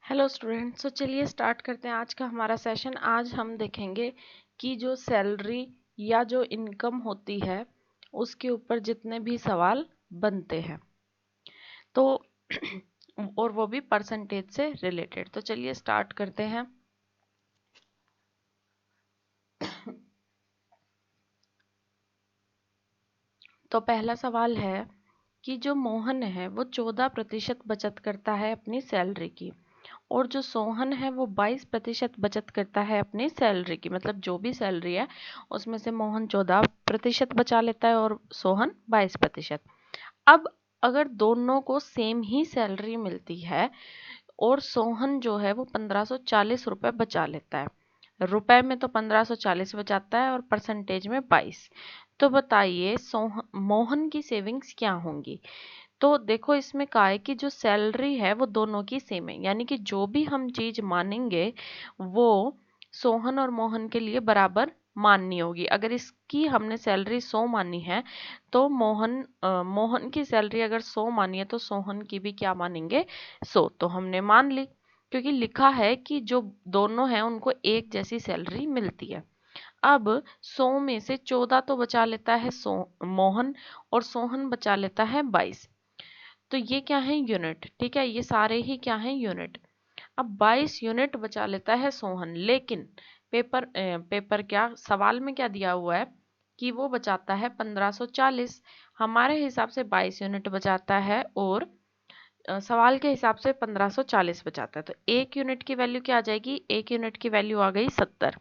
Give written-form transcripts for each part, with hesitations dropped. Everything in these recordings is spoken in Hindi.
हेलो स्टूडेंट्स, तो चलिए स्टार्ट करते हैं आज का हमारा सेशन। आज हम देखेंगे कि जो सैलरी या जो इनकम होती है उसके ऊपर जितने भी सवाल बनते हैं तो और वो भी परसेंटेज से रिलेटेड। तो चलिए स्टार्ट करते हैं। तो पहला सवाल है कि जो मोहन है वो 14% बचत करता है अपनी सैलरी की, और जो सोहन है वो 22% बचत करता है अपनी सैलरी की। मतलब जो भी सैलरी है उसमें से मोहन 14% बचा लेता है और सोहन 22%। अब अगर दोनों को सेम ही सैलरी मिलती है और सोहन जो है वो 1540 रुपये बचा लेता है, रुपए में तो 1540 बचाता है और परसेंटेज में 22। तो बताइए मोहन की सेविंग्स क्या होंगी। तो देखो इसमें कहा है कि जो सैलरी है वो दोनों की सेम है, यानी कि जो भी हम चीज मानेंगे वो सोहन और मोहन के लिए बराबर माननी होगी। अगर इसकी हमने सैलरी 100 मानी है तो मोहन की सैलरी अगर 100 मानी है तो सोहन की भी क्या मानेंगे, 100। तो हमने मान ली क्योंकि लिखा है कि जो दोनों हैं उनको एक जैसी सैलरी मिलती है। अब 100 में से 14 तो बचा लेता है मोहन, और सोहन बचा लेता है 22। तो ये क्या है, यूनिट। ठीक है, ये सारे ही क्या है, यूनिट। अब 22 यूनिट बचा लेता है सोहन, लेकिन पेपर क्या सवाल में क्या दिया हुआ है कि वो बचाता है 1540। हमारे हिसाब से 22 यूनिट बचाता है और सवाल के हिसाब से 1540 बचाता है। तो एक यूनिट की वैल्यू क्या आ जाएगी, एक यूनिट की वैल्यू आ गई 70।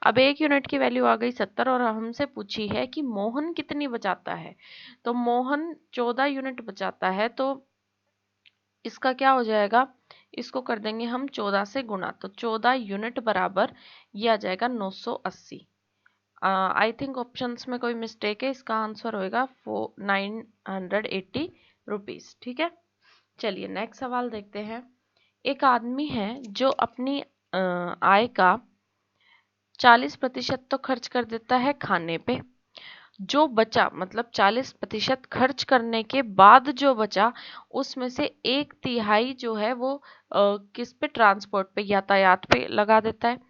अब एक यूनिट की वैल्यू आ गई 70 और हमसे पूछी है कि मोहन कितनी बचाता है। तो मोहन 14 यूनिट बचाता है, तो इसका क्या हो जाएगा, इसको कर देंगे हम 14 से गुणा। तो 14 यूनिट बराबर ये आ जाएगा 980। आई थिंक ऑप्शंस में कोई मिस्टेक है, इसका आंसर होएगा 980 रुपीज। ठीक है, चलिए नेक्स्ट सवाल देखते हैं। एक आदमी है जो अपनी आय का 40% तो खर्च कर देता है खाने पे। जो बचा मतलब 40% खर्च करने के बाद जो बचा उसमें से एक तिहाई जो है वो किस पे, ट्रांसपोर्ट पे, यातायात पे लगा देता है।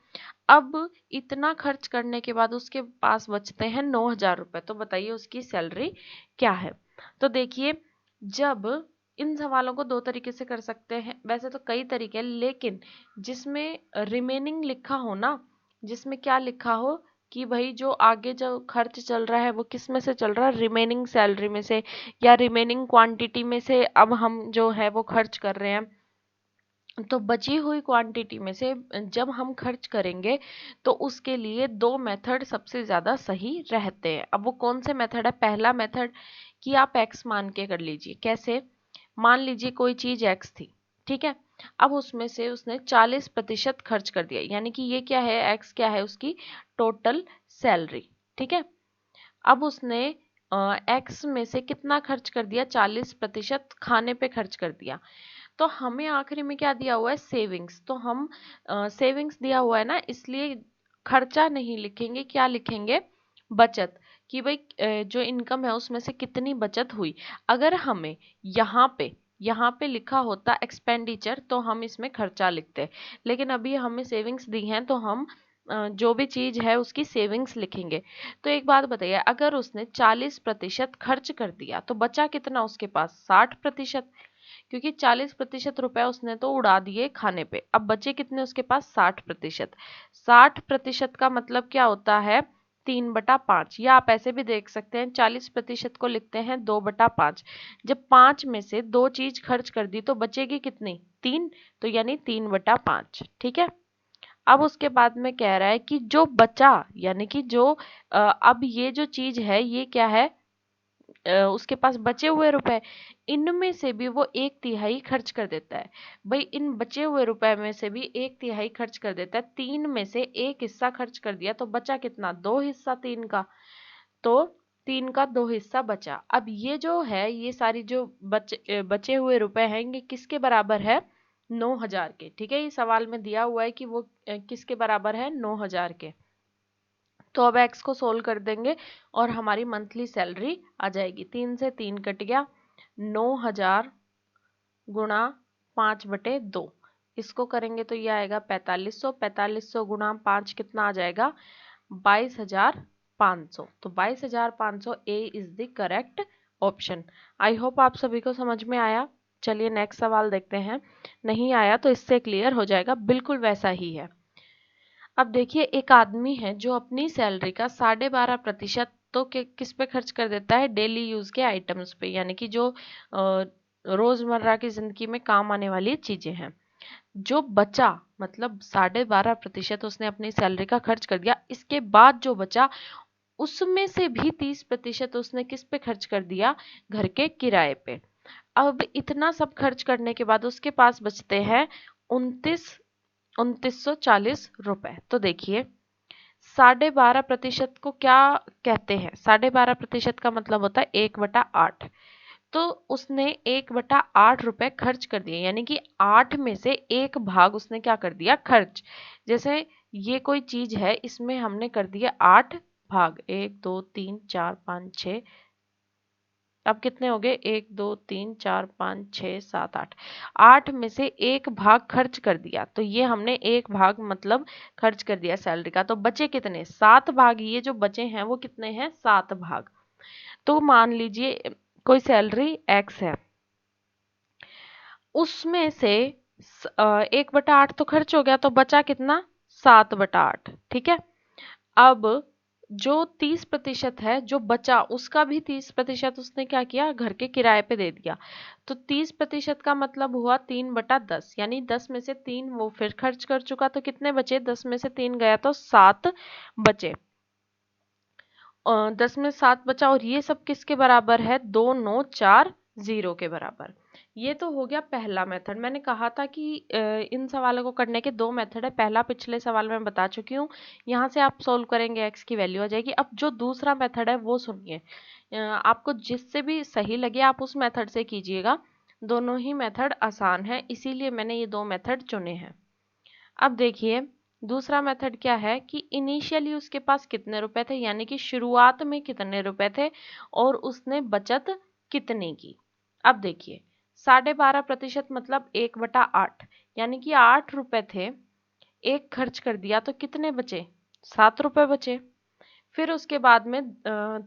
अब इतना खर्च करने के बाद उसके पास बचते हैं 9,000 रुपए। तो बताइए उसकी सैलरी क्या है। तो देखिए, जब इन सवालों को दो तरीके से कर सकते हैं, वैसे तो कई तरीके हैं, लेकिन जिसमें रिमेनिंग लिखा हो ना, जिसमें क्या लिखा हो कि भाई जो आगे जो खर्च चल रहा है वो किस में से चल रहा है, रिमेनिंग सैलरी में से या रिमेनिंग क्वांटिटी में से अब हम जो है वो खर्च कर रहे हैं। तो बची हुई क्वांटिटी में से जब हम खर्च करेंगे तो उसके लिए दो मेथड सबसे ज़्यादा सही रहते हैं। अब वो कौन से मेथड है, पहला मेथड कि आप x मान के कर लीजिए। कैसे, मान लीजिए कोई चीज x थी, ठीक है, अब उसमें से उसने 40% खर्च कर दिया, यानी कि ये क्या है, x क्या है, उसकी टोटल सैलरी। ठीक है, अब उसने x में से कितना खर्च कर दिया, 40% खाने पे खर्च कर दिया। तो हमें आखिरी में क्या दिया हुआ है, सेविंग्स। तो हम सेविंग्स दिया हुआ है ना, इसलिए खर्चा नहीं लिखेंगे, क्या लिखेंगे, बचत। कि भाई जो इनकम है उसमें से कितनी बचत हुई। अगर हमें यहाँ पे लिखा होता एक्सपेंडिचर तो हम इसमें खर्चा लिखते, लेकिन अभी हमें सेविंग्स दी हैं तो हम जो भी चीज है उसकी सेविंग्स लिखेंगे। तो एक बात बताइए, अगर उसने 40% खर्च कर दिया तो बचा कितना उसके पास, 60%। क्योंकि 40% रुपए उसने तो उड़ा दिए खाने पे, अब बचे कितने उसके पास, 60%। 60% का मतलब क्या होता है, 3/5। या आप ऐसे भी देख सकते हैं, 40% को लिखते हैं 2/5। जब 5 में से दो चीज खर्च कर दी तो बचेगी कितनी, 3। तो यानी 3/5। ठीक है, अब उसके बाद में कह रहा है कि जो बचा, यानी कि जो अब ये जो चीज है ये क्या है, उसके पास बचे हुए रुपए, इनमें से भी वो एक तिहाई खर्च कर देता है। भाई इन बचे हुए रुपए में से भी एक तिहाई खर्च कर देता है, 3 में से एक हिस्सा खर्च कर दिया तो बचा कितना, 2 हिस्सा 3 का। तो 3 का 2 हिस्सा बचा। अब ये जो है, ये सारी जो बचे हुए रुपए हैं ये किसके बराबर है, 9,000 के। ठीक है, ये सवाल में दिया हुआ है कि वो किसके बराबर है, 9,000 के। तो अब एक्स को सोल्व कर देंगे और हमारी मंथली सैलरी आ जाएगी। 3 से 3 कट गया, 9,000 गुणा 5/2। इसको करेंगे तो ये आएगा 4500, 4500 गुणा 5 कितना आ जाएगा 22,500। तो 22,500 A is the correct option. I hope आप सभी को समझ में आया। चलिए नेक्स्ट सवाल देखते हैं। नहीं आया तो इससे क्लियर हो जाएगा, बिल्कुल वैसा ही है। अब देखिए, एक आदमी है जो अपनी सैलरी का 12.5% तो किस पे खर्च कर देता है, डेली यूज के आइटम्स पे, यानी कि जो रोजमर्रा की जिंदगी में काम आने वाली चीजें हैं। जो बचा, मतलब 12.5% उसने अपनी सैलरी का खर्च कर दिया, इसके बाद जो बचा उसमें से भी 30% उसने किस पे खर्च कर दिया, घर के किराए पे। अब इतना सब खर्च करने के बाद उसके पास बचते हैं 29,40 रुपए। तो देखिए 12.5% को क्या कहते हैं, 12.5% का मतलब होता है 1/8। तो उसने 1/8 रुपए खर्च कर दिए, यानी कि 8 में से एक भाग उसने क्या कर दिया, खर्च। जैसे ये कोई चीज है, इसमें हमने कर दिया 8 भाग, 1 2 3 4 5 6। अब कितने हो गए, 1 2 3 4 5 6 7 8। 8 में से एक भाग खर्च कर दिया, तो ये हमने एक भाग मतलब खर्च कर दिया सैलरी का। तो बचे कितने, 7 भाग। ये जो बचे हैं वो कितने हैं, 7 भाग। तो मान लीजिए कोई सैलरी एक्स है, उसमें से 1/8 तो खर्च हो गया, तो बचा कितना, 7/8। ठीक है। अब जो 30% है जो बचा, उसका भी 30% उसने क्या किया, घर के किराए पे दे दिया। तो 30% का मतलब हुआ 3/10, यानी 10 में से 3 वो फिर खर्च कर चुका। तो कितने बचे, 10 में से 3 गया तो 7 बचे। 10 में 7 बचा, और ये सब किसके बराबर है, 2940 के बराबर। ये तो हो गया पहला मेथड। मैंने कहा था कि इन सवालों को करने के दो मेथड है। पहला पिछले सवाल में बता चुकी हूँ, यहाँ से आप सोल्व करेंगे एक्स की वैल्यू आ जाएगी। अब जो दूसरा मेथड है वो सुनिए, आपको जिससे भी सही लगे आप उस मेथड से कीजिएगा। दोनों ही मेथड आसान है, इसीलिए मैंने ये दो मेथड चुने हैं। अब देखिए दूसरा मेथड क्या है कि इनिशियली उसके पास कितने रुपए थे, यानी कि शुरुआत में कितने रुपए थे और उसने बचत कितने की। अब देखिए 12.5% मतलब 1/8, यानी कि 8 रुपए थे, एक खर्च कर दिया तो कितने बचे, 7 रुपए बचे। फिर उसके बाद में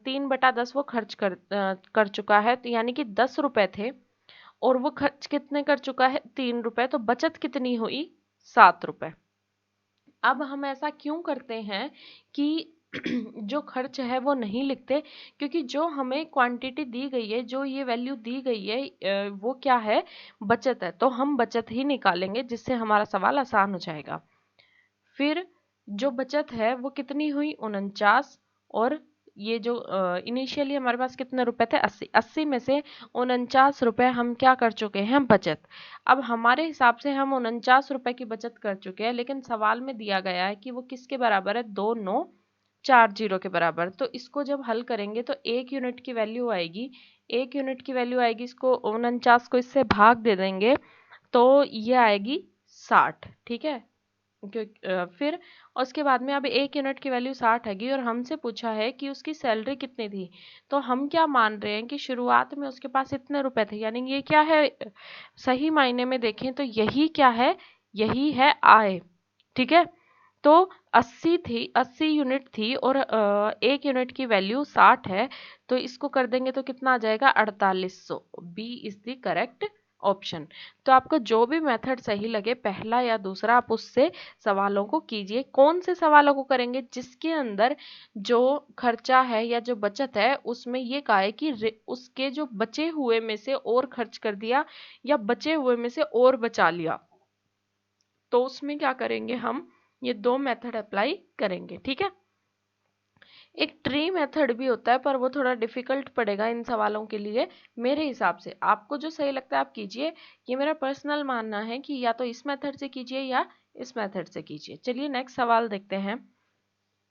3/10 वो खर्च कर चुका है, तो यानी कि 10 रुपए थे और वो खर्च कितने कर चुका है, 3 रुपए। तो बचत कितनी हुई, 7 रुपए। अब हम ऐसा क्यों करते हैं कि जो खर्च है वो नहीं लिखते, क्योंकि जो हमें क्वांटिटी दी गई है, जो ये वैल्यू दी गई है, वो क्या है, बचत है। तो हम बचत ही निकालेंगे, जिससे हमारा सवाल आसान हो जाएगा। फिर जो बचत है वो कितनी हुई, 49। और ये जो इनिशियली हमारे पास कितने रुपए थे, 80। 80 में से 49 रुपए हम क्या कर चुके हैं, बचत। अब हमारे हिसाब से हम 49 रुपए की बचत कर चुके हैं, लेकिन सवाल में दिया गया है कि वो किसके बराबर है, 2940 के बराबर। तो इसको जब हल करेंगे तो 1 यूनिट की वैल्यू आएगी, 1 यूनिट की वैल्यू आएगी, इसको 49 को इससे भाग दे देंगे तो ये आएगी 60। ठीक है। फिर उसके बाद में अब 1 यूनिट की वैल्यू 60 हैगी, और हमसे पूछा है कि उसकी सैलरी कितनी थी। तो हम क्या मान रहे हैं कि शुरुआत में उसके पास इतने रुपए थे, यानी ये क्या है, सही मायने में देखें तो यही क्या है, यही है आय। ठीक है। तो 80 थी, 80 यूनिट थी, और 1 यूनिट की वैल्यू 60 है। तो इसको कर देंगे तो कितना आ जाएगा, 4800। B is the correct option. तो आपको जो भी मेथड सही लगे, पहला या दूसरा, आप उससे सवालों को कीजिए। कौन से सवालों को करेंगे, जिसके अंदर जो खर्चा है या जो बचत है उसमें ये कहा है कि उसके जो बचे हुए में से और खर्च कर दिया या बचे हुए में से और बचा लिया, तो उसमें क्या करेंगे हम, ये दो मेथड अप्लाई करेंगे। ठीक है। एक ट्री मेथड भी होता है, पर वो थोड़ा डिफिकल्ट पड़ेगा इन सवालों के लिए मेरे हिसाब से। आपको जो सही लगता है आप कीजिए, ये मेरा पर्सनल मानना है कि या तो इस मेथड से कीजिए या इस मेथड से कीजिए। चलिए नेक्स्ट सवाल देखते हैं।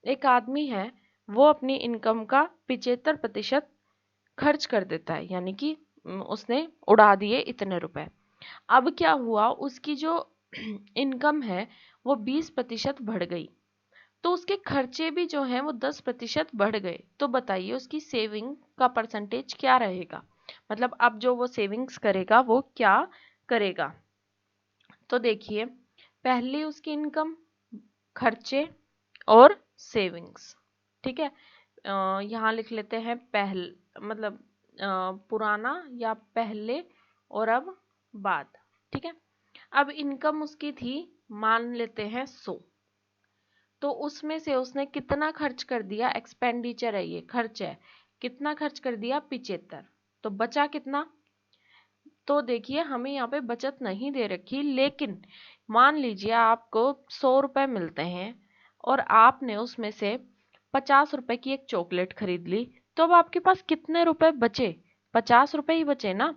एक आदमी है, वो अपनी इनकम का 75% खर्च कर देता है, यानी कि उसने उड़ा दिए इतने रुपए। अब क्या हुआ, उसकी जो इनकम है वो 20% बढ़ गई, तो उसके खर्चे भी जो हैं वो 10% बढ़ गए। तो बताइए उसकी सेविंग का परसेंटेज क्या रहेगा, मतलब अब जो वो सेविंग्स करेगा वो क्या करेगा। तो देखिए, पहली उसकी इनकम, खर्चे और सेविंग्स। ठीक है, यहाँ लिख लेते हैं मतलब पुराना या पहले और अब बाद। ठीक है, अब इनकम उसकी थी, मान लेते हैं 100, तो उसमें से उसने कितना खर्च कर दिया, एक्सपेंडिचर है ये, खर्च है, कितना खर्च कर दिया, 75, तो बचा कितना। तो देखिए हमें यहाँ पे बचत नहीं दे रखी, लेकिन मान लीजिए आपको 100 रुपए मिलते हैं और आपने उसमें से 50 रुपए की एक चॉकलेट खरीद ली, तो अब आपके पास कितने रुपए बचे, 50 रुपए ही बचे ना।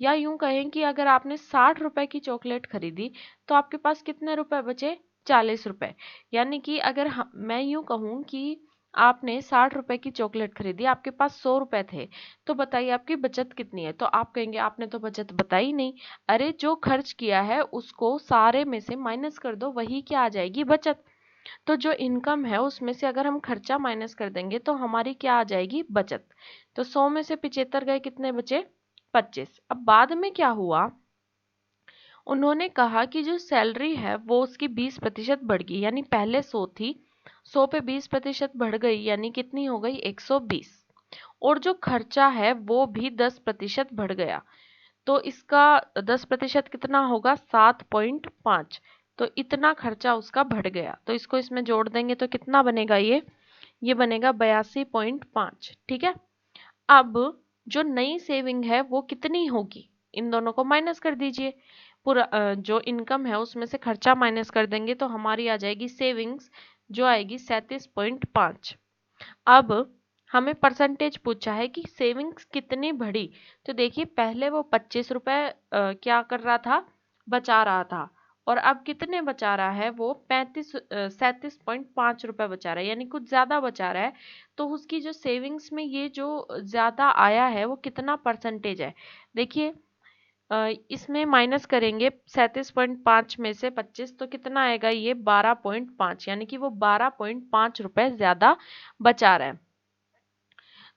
या यूं कहें कि अगर आपने 60 रुपए की चॉकलेट खरीदी तो आपके पास कितने रुपए बचे, 40 रुपए। यानी कि अगर मैं यूं कहूं कि आपने 60 रुपए की चॉकलेट खरीदी, आपके पास 100 रुपए थे, तो बताइए आपकी बचत कितनी है। तो आप कहेंगे आपने तो बचत बताई नहीं। अरे जो खर्च किया है उसको सारे में से माइनस कर दो, वही क्या आ जाएगी, बचत। तो जो इनकम है उसमें से अगर हम खर्चा माइनस कर देंगे तो हमारी क्या आ जाएगी, बचत। तो 100 में से 75 गए, कितने बचे, 25। अब बाद में क्या हुआ, उन्होंने कहा कि जो सैलरी है वो उसकी 20% बढ़ गई, यानी पहले 100 थी, 100 पे 20% बढ़ गई, यानी कितनी हो गई, 120। और जो खर्चा है वो भी 10% बढ़ गया, तो इसका 10% कितना होगा, 7.5। तो इतना खर्चा उसका बढ़ गया, तो इसको इसमें जोड़ देंगे तो कितना बनेगा, ये बनेगा 82.5। ठीक है, अब जो नई सेविंग है वो कितनी होगी, इन दोनों को माइनस कर दीजिए। पूरा जो इनकम है उसमें से खर्चा माइनस कर देंगे तो हमारी आ जाएगी सेविंग्स, जो आएगी 37.5। अब हमें परसेंटेज पूछा है कि सेविंग्स कितनी बढ़ी। तो देखिए पहले वो 25 रुपए क्या कर रहा था, बचा रहा था, और अब कितने बचा रहा है, वो 37.5 रुपए बचा रहा है, यानी कुछ ज्यादा बचा रहा है। तो उसकी जो सेविंग्स में ये जो ज्यादा आया है वो कितना परसेंटेज है, देखिए इसमें माइनस करेंगे 37.5 में से 25, तो कितना आएगा, ये 12.5, यानी कि वो 12.5 रुपए ज्यादा बचा रहा है।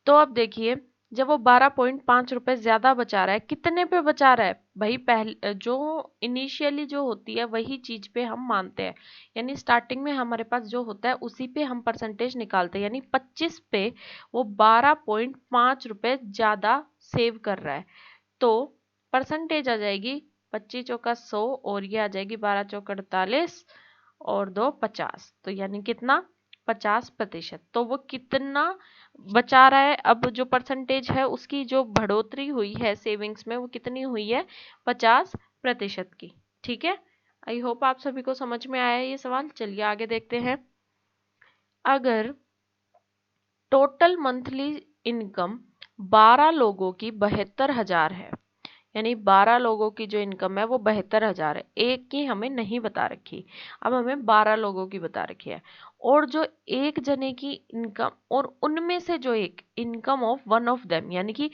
तो अब देखिए, जब वो 12.5 रुपए ज्यादा बचा रहा है, कितने पे बचा रहा है भाई, पहले जो इनिशियली जो होती है वही चीज पे हम मानते हैं, यानी स्टार्टिंग में हमारे पास जो होता है उसी पे हम परसेंटेज निकालते हैं, यानी 25 पे वो 12.5 रुपए ज्यादा सेव कर रहा है। तो परसेंटेज आ जाएगी 25 चौका 100, और ये आ जाएगी 12 चौका 48 और 2 50, तो यानी कितना, 50%। तो वो कितना बचा रहा है, अब जो परसेंटेज है उसकी जो बढ़ोतरी हुई है सेविंग्स में वो कितनी हुई है, 50% की। ठीक है, आई होप आप सभी को समझ में आया है ये सवाल। चलिए आगे देखते हैं। अगर टोटल मंथली इनकम 12 लोगों की 72,000 है, यानी 12 लोगों की जो इनकम है वो 72,000 है, एक की हमें नहीं बता रखी, अब हमें 12 लोगों की बता रखी है। और जो एक जने की इनकम, और उनमें से जो एक income of one of them, यानी कि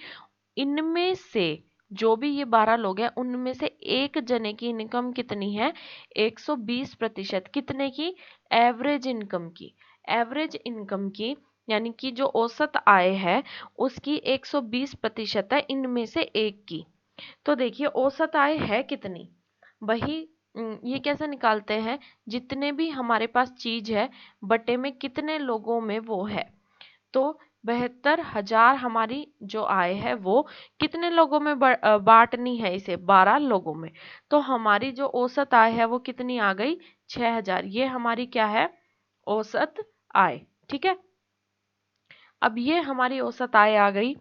इनमें से जो भी ये 12 लोग हैं उनमें से एक जने की इनकम कितनी है, 120%। कितने की, एवरेज इनकम की, एवरेज इनकम की, यानी कि जो औसत आय है उसकी 120% है इनमें से एक की। तो देखिए औसत आय है कितनी, वही ये कैसे निकालते हैं, जितने भी हमारे पास चीज है बटे में कितने लोगों में वो है। तो 72,000 हमारी जो आय है वो कितने लोगों में बांटनी है, इसे 12 लोगों में। तो हमारी जो औसत आय है वो कितनी आ गई, 6,000। ये हमारी क्या है, औसत आय। ठीक है, अब ये हमारी औसत आय आ गई।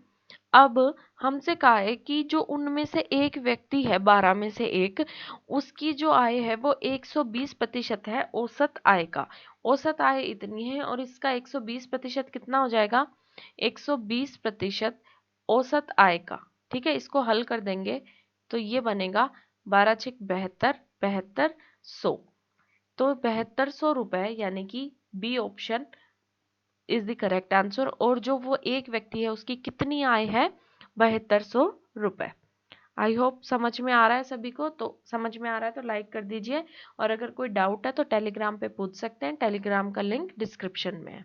अब हमसे कहा है कि जो उनमें से एक व्यक्ति है, 12 में से एक, उसकी जो आय है वो 120% है औसत आय का। औसत आय इतनी है और इसका 120% कितना हो जाएगा, 120% औसत आय का। ठीक है, इसको हल कर देंगे तो ये बनेगा 12×6 = 72, 7200। तो 7200 रुपए, यानी कि B option is the correct answer. और जो वो एक व्यक्ति है उसकी कितनी आय है, 7200 रुपए। आई होप समझ में आ रहा है सभी को। तो समझ में आ रहा है तो लाइक कर दीजिए, और अगर कोई डाउट है तो टेलीग्राम पे पूछ सकते हैं, टेलीग्राम का लिंक डिस्क्रिप्शन में है।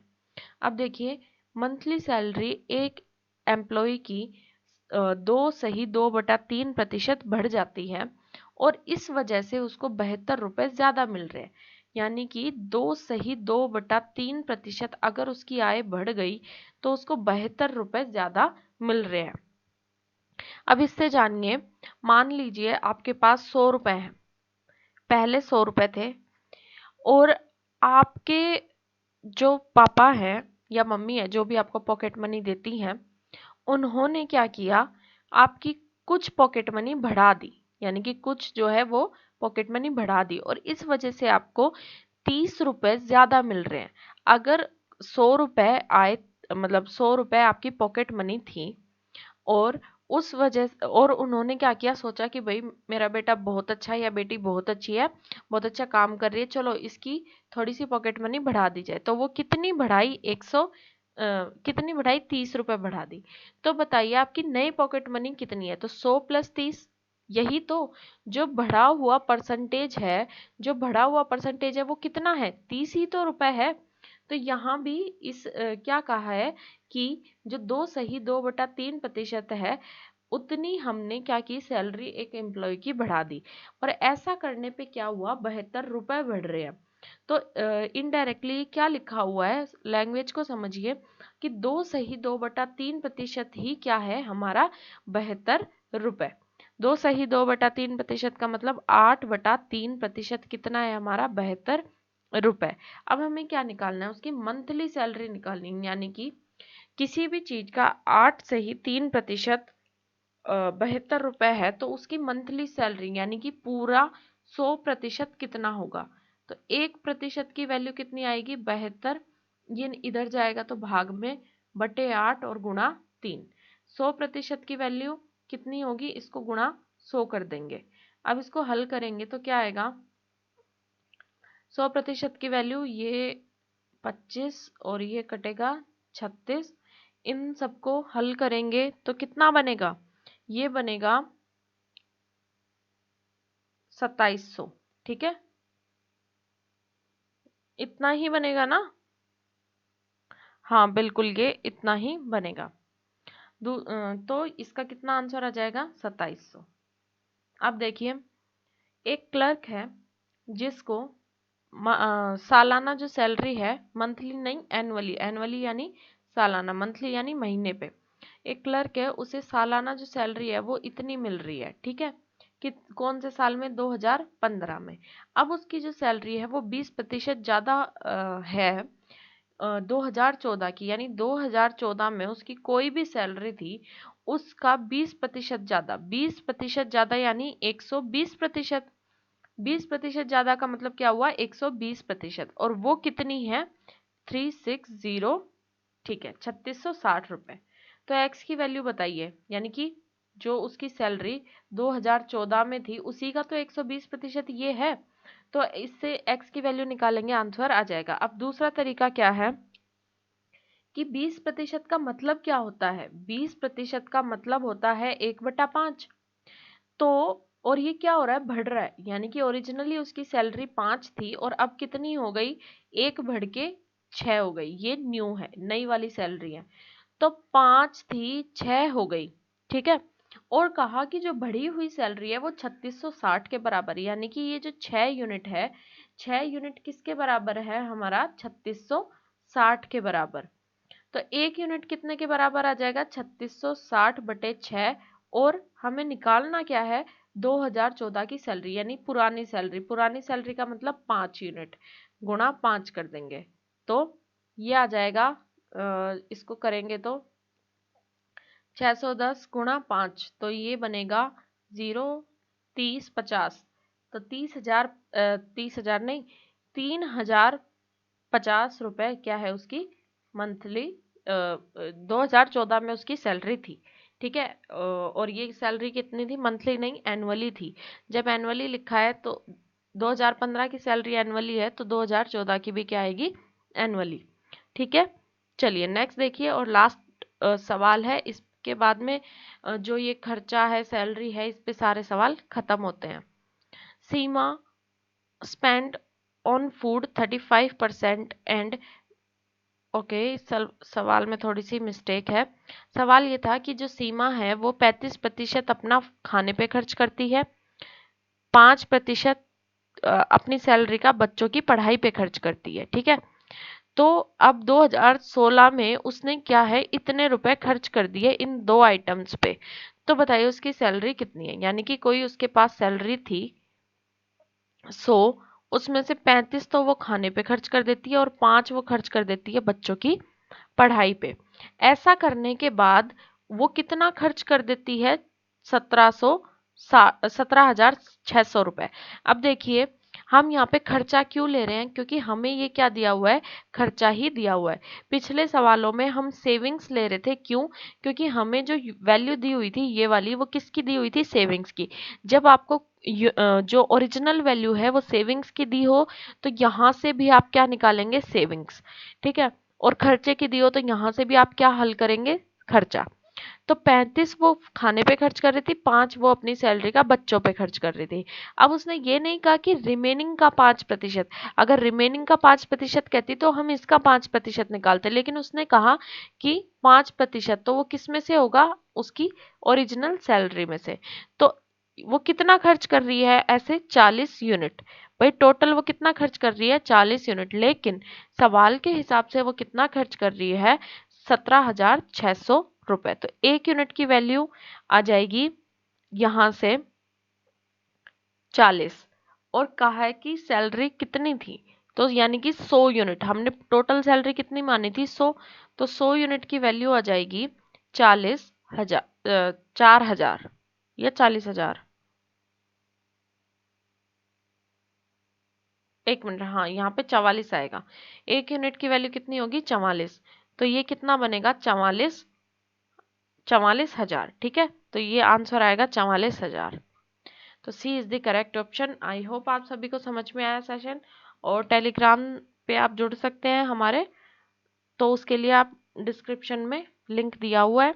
अब देखिए, मंथली सैलरी एक एम्प्लॉय की 2.3% बढ़ जाती है और इस वजह से उसको 72 रुपए ज्यादा मिल रहे हैं। यानी कि 2.3% अगर उसकी आय बढ़ गई तो उसको 72 रुपए ज्यादा मिल रहे हैं। अब इससे जानिए, मान लीजिए आपके पास 100 रुपए हैं, पहले 100 रुपए थे और आपके जो पापा हैं या मम्मी है, जो भी आपको पॉकेट मनी देती हैं, उन्होंने क्या किया, आपकी कुछ पॉकेट मनी बढ़ा दी, यानी कि कुछ जो है वो पॉकेट मनी बढ़ा दी और इस वजह से आपको 30 रुपए ज्यादा मिल रहे हैं। अगर 100 रुपए आए, मतलब 100 रुपए आपकी पॉकेट मनी थी और उस वजह से, और उन्होंने क्या किया, सोचा कि भाई मेरा बेटा बहुत अच्छा है या बेटी बहुत अच्छी है, बहुत अच्छा काम कर रही है, चलो इसकी थोड़ी सी पॉकेट मनी बढ़ा दी जाए। तो वो कितनी बढ़ाई, कितनी बढ़ाई, 30 रुपए बढ़ा दी। तो बताइए आपकी नई पॉकेट मनी कितनी है, तो 100 + 30, यही तो जो बढ़ा हुआ परसेंटेज है, जो बढ़ा हुआ परसेंटेज है वो कितना है, 30 ही तो रुपए है। तो यहाँ भी इस क्या कहा है कि जो 2.3% है, उतनी हमने क्या की, सैलरी एक एम्प्लॉय की बढ़ा दी और ऐसा करने पे क्या हुआ, 72 रुपए बढ़ रहे हैं। तो इनडायरेक्टली क्या लिखा हुआ है, लैंग्वेज को समझिए कि 2.3% ही क्या है हमारा, 72 रुपए। 2.3% का मतलब 8/3% कितना है हमारा, 72 रुपए। अब हमें क्या निकालना है, उसकी मंथली सैलरी निकालनी है, यानी कि किसी भी चीज का 8 से ही 3% 72 रुपए है, तो उसकी मंथली सैलरी यानी कि पूरा 100% कितना होगा। तो 1% की वैल्यू कितनी आएगी, 72, ये इधर जाएगा तो भाग में बटे 8 और गुणा 3। 100% की वैल्यू कितनी होगी, इसको गुणा 100 कर देंगे। अब इसको हल करेंगे तो क्या आएगा, 100% की वैल्यू ये 25 और ये कटेगा 36, इन सबको हल करेंगे तो कितना बनेगा, ये बनेगा 2700। ठीक है, इतना ही बनेगा ना, हाँ बिल्कुल ये इतना ही बनेगा। तो इसका कितना आंसर आ जाएगा, 2700। अब देखिए, एक क्लर्क है जिसको सालाना जो सैलरी है, मंथली नहीं एनुअली, एनुअली यानी सालाना, मंथली यानी महीने पे, एक क्लर्क है उसे सालाना जो सैलरी है वो इतनी मिल रही है। ठीक है, कि कौन से साल में, 2015 में। अब उसकी जो सैलरी है वो 20% ज्यादा है 2014 की, यानी 2014 में उसकी कोई भी सैलरी थी उसका 20% ज्यादा, 20% ज्यादा यानी 120%। 20% ज्यादा का मतलब क्या हुआ, 120%, और वो कितनी है, 360, ठीक है, 3660 रुपए। तो एक्स की वैल्यू बताइए, यानी कि जो उसकी सैलरी 2014 में थी उसी का तो 120% ये है। तो इससे एक्स की वैल्यू निकालेंगे, आंसर आ जाएगा। अब दूसरा तरीका क्या है कि 20% का मतलब क्या होता है, 20% का मतलब होता है 1/5। तो और ये क्या हो रहा है, बढ़ रहा है, यानी कि ओरिजिनली उसकी सैलरी 5 थी और अब कितनी हो गई, 1 बढ़ के 6 हो गई, ये न्यू है, नई वाली सैलरी है। तो 5 थी 6 हो गई। ठीक है, और कहा कि जो बढ़ी हुई सैलरी है वो 3660 के बराबर है, यानी कि ये जो 6 यूनिट है, 6 यूनिट किसके बराबर है हमारा, 3660 के बराबर। तो 1 यूनिट कितने के बराबर आ जाएगा, 3660/6, और हमें निकालना क्या है, 2014 की सैलरी, यानी पुरानी सैलरी, पुरानी सैलरी का मतलब 5 यूनिट, गुणा 5 कर देंगे तो ये आ जाएगा। इसको करेंगे तो 610 गुणा 5, तो ये बनेगा 0, 30, 50, तो 30,000, 30,000 नहीं, 3050 रुपए क्या है उसकी मंथली, 2014 में उसकी सैलरी थी। ठीक है, और ये सैलरी कितनी थी, मंथली नहीं एनुअली थी। जब एनुअली लिखा है तो 2015 की सैलरी एनुअली है तो 2014 की भी क्या आएगी, एनुअली। ठीक है, चलिए नेक्स्ट देखिए, और लास्ट सवाल है, इसके बाद में जो ये खर्चा है, सैलरी है, इस पे सारे सवाल खत्म होते हैं। सीमा spent on food 35% and okay, सवाल में थोड़ी सी मिस्टेक है। सवाल ये था कि जो सीमा है वो 35% अपना खाने पे खर्च करती है, 5% अपनी सैलरी का बच्चों की पढ़ाई पे खर्च करती है। ठीक है, तो अब 2016 में उसने क्या है, इतने रुपए खर्च कर दिए इन दो आइटम्स पे। तो बताइए उसकी सैलरी कितनी है। यानी कि कोई उसके पास सैलरी थी 100, उसमें से 35 तो वो खाने पे खर्च कर देती है और 5 वो खर्च कर देती है बच्चों की पढ़ाई पे। ऐसा करने के बाद वो कितना खर्च कर देती है, 17,600 रुपए। अब देखिए हम यहाँ पे खर्चा क्यों ले रहे हैं, क्योंकि हमें ये क्या दिया हुआ है, खर्चा ही दिया हुआ है। पिछले सवालों में हम सेविंग्स ले रहे थे, क्यों, क्योंकि हमें जो वैल्यू दी हुई थी ये वाली, वो किसकी दी हुई थी, सेविंग्स की। जब आपको जो ओरिजिनल वैल्यू है वो सेविंग्स की दी हो तो यहाँ से भी आप क्या निकालेंगे, सेविंग्स। ठीक है, और खर्चे की दी हो तो यहाँ से भी आप क्या हल करेंगे, खर्चा। तो 35 वो खाने पे खर्च कर रही थी, 5 वो अपनी सैलरी का बच्चों पे खर्च कर रही थी। अब उसने ये नहीं कहा कि रिमेनिंग का 5%। अगर रिमेनिंग का 5% कहती तो हम इसका 5% निकालते, लेकिन उसने कहा कि 5% तो वो किस में से होगा, उसकी ओरिजिनल सैलरी में से। तो वो कितना खर्च कर रही है, ऐसे 40 यूनिट। भाई टोटल वो कितना खर्च कर रही है, 40 यूनिट, लेकिन सवाल के हिसाब से वो कितना खर्च कर रही है, 17,600 रुपए। तो एक यूनिट की वैल्यू आ जाएगी यहां से 40, और कहा है कि सैलरी कितनी थी, तो यानी कि 100 यूनिट। हमने टोटल सैलरी कितनी मानी थी, 100। तो 100 यूनिट की वैल्यू आ जाएगी 40,000, 4,000 या 40,000। एक मिनट, हाँ यहाँ पे 44 आएगा। एक यूनिट की वैल्यू कितनी होगी, 44। तो ये कितना बनेगा, 44,000। ठीक है, तो ये आंसर आएगा 44,000। तो C is the correct option. I hope आप सभी को समझ में आया सेशन। और टेलीग्राम पे आप जुड़ सकते हैं हमारे, तो उसके लिए आप डिस्क्रिप्शन में लिंक दिया हुआ है।